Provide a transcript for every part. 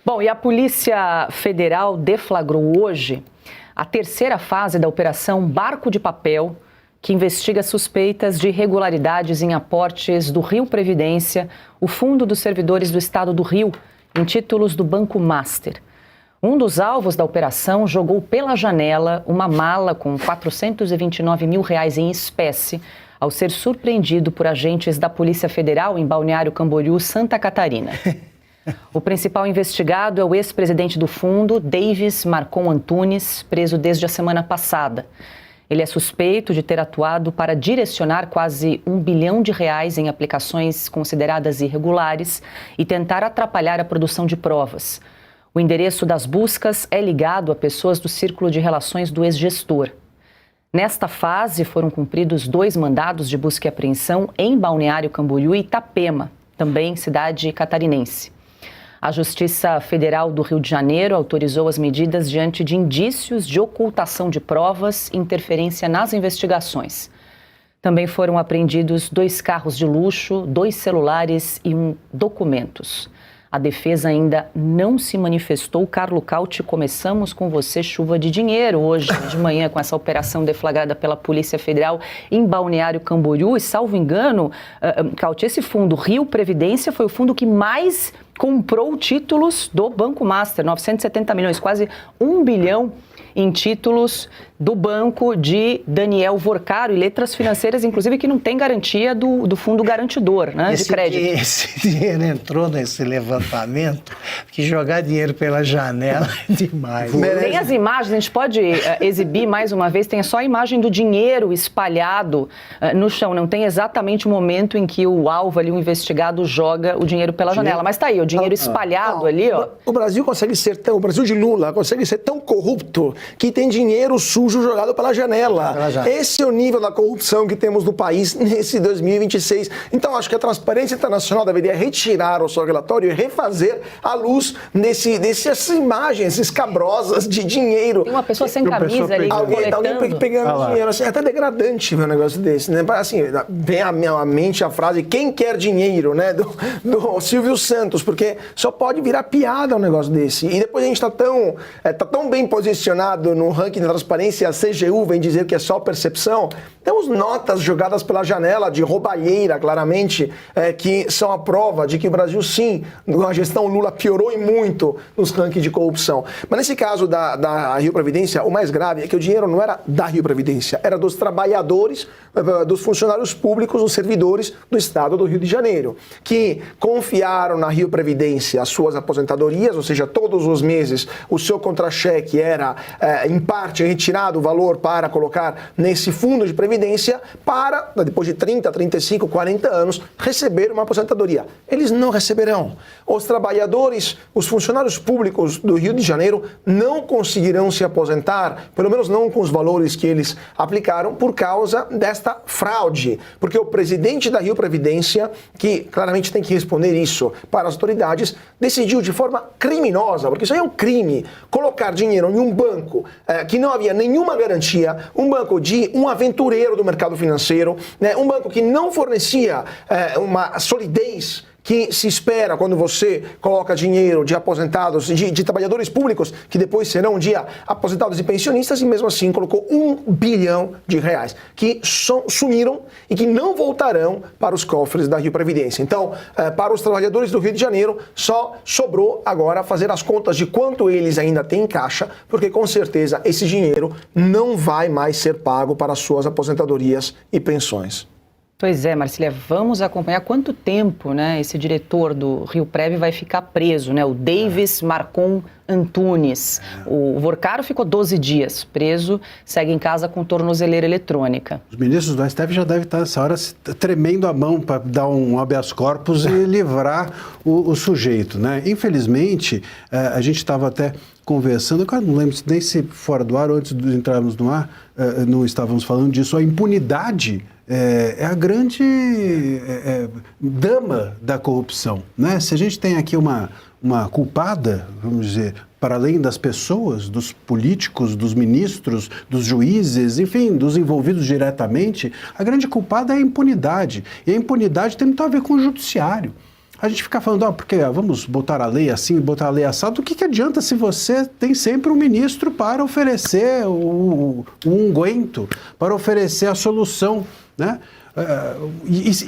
Bom, e a Polícia Federal deflagrou hoje a terceira fase da Operação Barco de Papel, que investiga suspeitas de irregularidades em aportes do Rio Previdência, o Fundo dos Servidores do Estado do Rio, em títulos do Banco Master. Um dos alvos da operação jogou pela janela uma mala com R$429 mil em espécie, ao ser surpreendido por agentes da Polícia Federal em Balneário Camboriú, Santa Catarina. O principal investigado é o ex-presidente do fundo, Davis Marcon Antunes, preso desde a semana passada. Ele é suspeito de ter atuado para direcionar quase R$1 bilhão em aplicações consideradas irregulares e tentar atrapalhar a produção de provas. O endereço das buscas é ligado a pessoas do círculo de relações do ex-gestor. Nesta fase, foram cumpridos 2 mandados de busca e apreensão em Balneário Camboriú e Itapema, também cidade catarinense. A Justiça Federal do Rio de Janeiro autorizou as medidas diante de indícios de ocultação de provas e interferência nas investigações. Também foram apreendidos 2 carros de luxo, 2 celulares e documentos. A defesa ainda não se manifestou. Carlo Cauti, começamos com você. Chuva de dinheiro hoje de manhã com essa operação deflagrada pela Polícia Federal em Balneário Camboriú. E, salvo engano, Cauti, esse fundo Rio Previdência foi o fundo que mais comprou títulos do Banco Master, 970 milhões, quase 1 bilhão em títulos do banco de Daniel Vorcaro e letras financeiras, inclusive, que não tem garantia do fundo garantidor, né, de crédito. Esse dinheiro entrou nesse levantamento, que jogar dinheiro pela janela é demais. Tem as imagens, a gente pode exibir mais uma vez, tem só a imagem do dinheiro espalhado no chão, não tem exatamente o momento em que o alvo ali, o investigado, joga o dinheiro pela janela, mas tá aí, o dinheiro espalhado ali, ó. O Brasil consegue ser tão, o Brasil de Lula consegue ser tão corrupto que tem dinheiro sujo jogado pela janela. Esse é o nível da corrupção que temos no país nesse 2026. Então, acho que a Transparência Internacional deveria retirar o seu relatório e refazer à luz dessas imagens escabrosas de dinheiro. Tem uma pessoa sem camisa ali, alguém pegando dinheiro. Assim, é até degradante ver um negócio desse, né? Assim, vem à minha mente a frase "quem quer dinheiro", né? Do Silvio Santos, porque só pode virar piada um negócio desse. E depois a gente tá tão bem posicionado no ranking da transparência, a CGU vem dizer que é só percepção. Temos notas jogadas pela janela de roubalheira, claramente, que são a prova de que o Brasil, sim, a gestão Lula piorou e muito nos rankings de corrupção. Mas nesse caso da Rio Previdência, o mais grave é que o dinheiro não era da Rio Previdência, era dos trabalhadores, dos funcionários públicos, dos servidores do Estado do Rio de Janeiro, que confiaram na Rio Previdência as suas aposentadorias, ou seja, todos os meses o seu contra-cheque era em parte retirado o valor para colocar nesse fundo de previdência para, depois de 30, 35, 40 anos, receber uma aposentadoria. Eles não receberão. Os trabalhadores, os funcionários públicos do Rio de Janeiro não conseguirão se aposentar, pelo menos não com os valores que eles aplicaram, por causa desta fraude. Porque o presidente da Rio Previdência, que claramente tem que responder isso para as autoridades, decidiu de forma criminosa, porque isso aí é um crime, colocar dinheiro em um banco que não havia nenhuma garantia, um banco de um aventureiro do mercado financeiro, né, um banco que não fornecia uma solidez que se espera quando você coloca dinheiro de aposentados, de trabalhadores públicos, que depois serão um dia aposentados e pensionistas, e mesmo assim colocou R$1 bilhão, que sumiram e que não voltarão para os cofres da Rio Previdência. Então, para os trabalhadores do Rio de Janeiro, só sobrou agora fazer as contas de quanto eles ainda têm em caixa, porque com certeza esse dinheiro não vai mais ser pago para as suas aposentadorias e pensões. Pois é, Marcília, vamos acompanhar quanto tempo, né, esse diretor do Rio Prev vai ficar preso, né, o Davis Marcon Antunes. O Vorcaro ficou 12 dias preso, segue em casa com tornozeleira eletrônica. Os ministros do STF já devem estar nessa hora tremendo a mão para dar um habeas corpus e livrar o sujeito, né? Infelizmente, a gente estava até conversando, eu não lembro nem se fora do ar ou antes de entrarmos no ar, não estávamos falando disso, a impunidade é a grande dama da corrupção, né? Se a gente tem aqui uma culpada, vamos dizer, para além das pessoas, dos políticos, dos ministros, dos juízes, enfim, dos envolvidos diretamente, a grande culpada é a impunidade. E a impunidade tem muito a ver com o judiciário. a gente fica falando, porque vamos botar a lei assim, botar a lei assado, o que adianta se você tem sempre um ministro para oferecer o unguento, para oferecer a solução, né?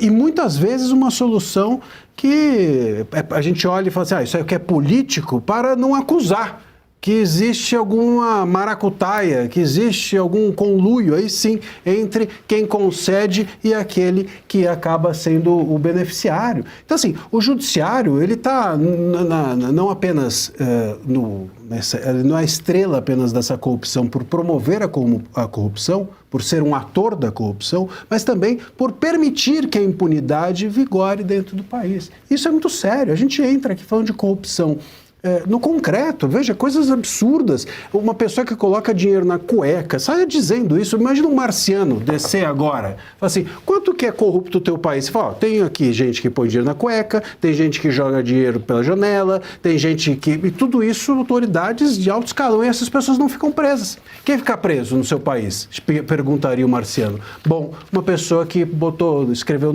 E muitas vezes uma solução que a gente olha e fala assim, isso aqui é político para não acusar que existe alguma maracutaia, que existe algum conluio, aí sim, entre quem concede e aquele que acaba sendo o beneficiário. Então, assim, o judiciário, ele está não apenas ele não é a estrela apenas dessa corrupção por promover a corrupção, por ser um ator da corrupção, mas também por permitir que a impunidade vigore dentro do país. Isso é muito sério. A gente entra aqui falando de corrupção no concreto, veja, coisas absurdas. Uma pessoa que coloca dinheiro na cueca, saia dizendo isso. Imagina um marciano descer agora, fala assim, quanto que é corrupto o teu país? Você fala, tem aqui gente que põe dinheiro na cueca, tem gente que joga dinheiro pela janela, tem gente que... E tudo isso, autoridades de alto escalão, e essas pessoas não ficam presas. Quem fica preso no seu país? Perguntaria o marciano. Bom, uma pessoa que escreveu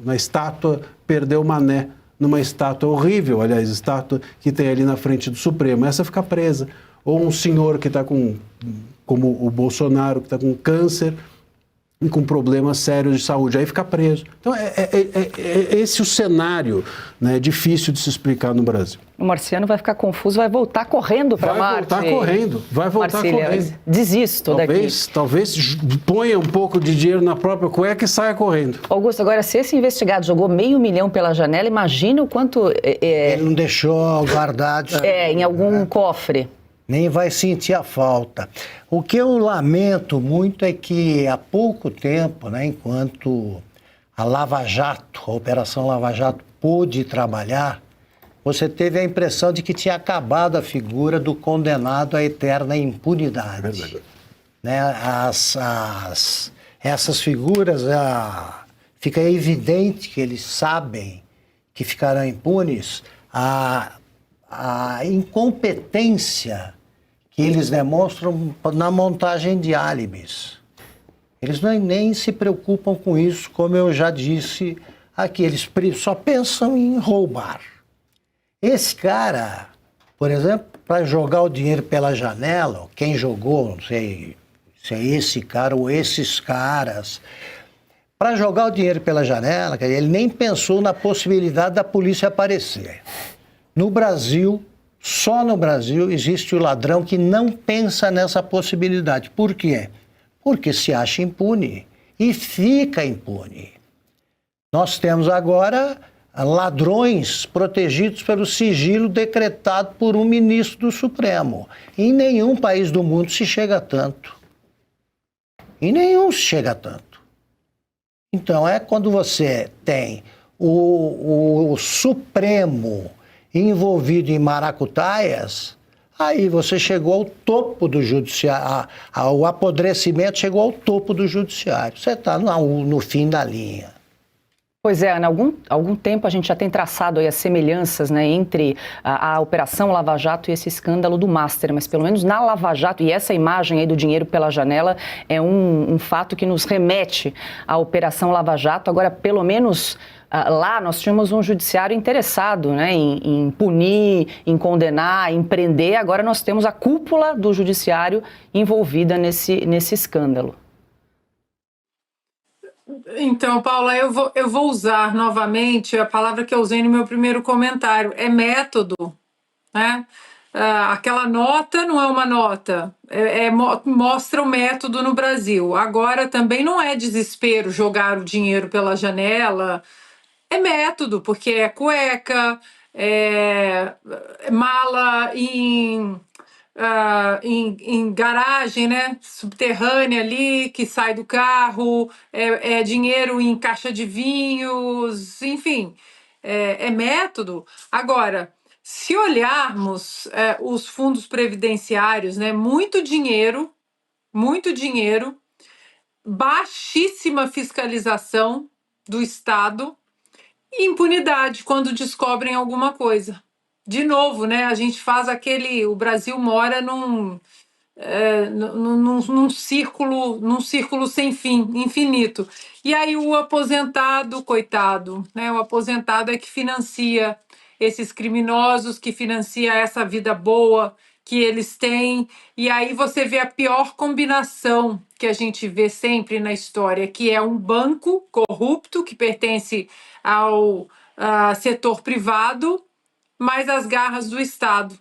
na estátua, perdeu o mané, numa estátua horrível, aliás, estátua que tem ali na frente do Supremo. Essa fica presa. Ou um senhor que está como o Bolsonaro, que está com câncer e com problemas sérios de saúde, aí fica preso. Então, é esse o cenário, né, difícil de se explicar no Brasil. O marciano vai ficar confuso, vai voltar correndo para Marte. Vai voltar correndo. Desisto daqui. Talvez ponha um pouco de dinheiro na própria cueca e saia correndo. Augusto, agora, se esse investigado jogou $500 mil pela janela, imagina o quanto... Ele não deixou guardado. Em algum cofre. Nem vai sentir a falta. O que eu lamento muito é que há pouco tempo, né, enquanto a Lava Jato, a Operação Lava Jato pôde trabalhar, você teve a impressão de que tinha acabado a figura do condenado à eterna impunidade. É verdade. Né? Essas figuras, fica evidente que eles sabem que ficarão impunes. A incompetência que eles demonstram na montagem de álibis. Eles nem se preocupam com isso, como eu já disse aqui, eles só pensam em roubar. Esse cara, por exemplo, para jogar o dinheiro pela janela, quem jogou, não sei se é esse cara ou esses caras, para jogar o dinheiro pela janela, ele nem pensou na possibilidade da polícia aparecer. No Brasil, só no Brasil, existe o ladrão que não pensa nessa possibilidade. Por quê? Porque se acha impune e fica impune. Nós temos agora ladrões protegidos pelo sigilo decretado por um ministro do Supremo. Em nenhum país do mundo se chega a tanto. Em nenhum se chega a tanto. Então, quando você tem o Supremo envolvido em maracutaias, aí você chegou ao topo do judiciário, o apodrecimento chegou ao topo do judiciário. Você está no fim da linha. Pois é, Ana, algum tempo a gente já tem traçado aí as semelhanças, né, entre a Operação Lava Jato e esse escândalo do Master, mas pelo menos na Lava Jato, e essa imagem aí do dinheiro pela janela é um fato que nos remete à Operação Lava Jato. Agora, pelo menos lá nós tínhamos um judiciário interessado, né, em punir, em condenar, em prender. Agora nós temos a cúpula do judiciário envolvida nesse escândalo. Então, Paula, eu vou usar novamente a palavra que eu usei no meu primeiro comentário, é método, né? Aquela nota não é uma nota, mostra o método no Brasil. Agora também não é desespero jogar o dinheiro pela janela, é método, porque é cueca, é mala em garagem, né, subterrânea ali, que sai do carro, é dinheiro em caixa de vinhos, enfim, é método. Agora, se olharmos os fundos previdenciários, né, muito dinheiro, baixíssima fiscalização do Estado e impunidade quando descobrem alguma coisa. De novo, né, a gente faz o Brasil mora num círculo sem fim, infinito. E aí o aposentado, coitado, né? O aposentado é que financia esses criminosos, que financia essa vida boa que eles têm. E aí você vê a pior combinação que a gente vê sempre na história, que é um banco corrupto que pertence ao setor privado, mas às garras do Estado.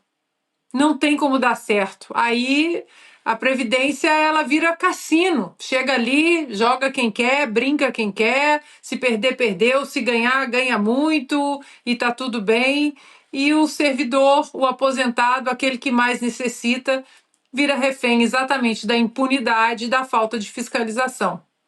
Não tem como dar certo. Aí a Previdência ela vira cassino. Chega ali, joga quem quer, brinca quem quer. Se perder, perdeu. Se ganhar, ganha muito e tá tudo bem. E o servidor, o aposentado, aquele que mais necessita, vira refém exatamente da impunidade e da falta de fiscalização.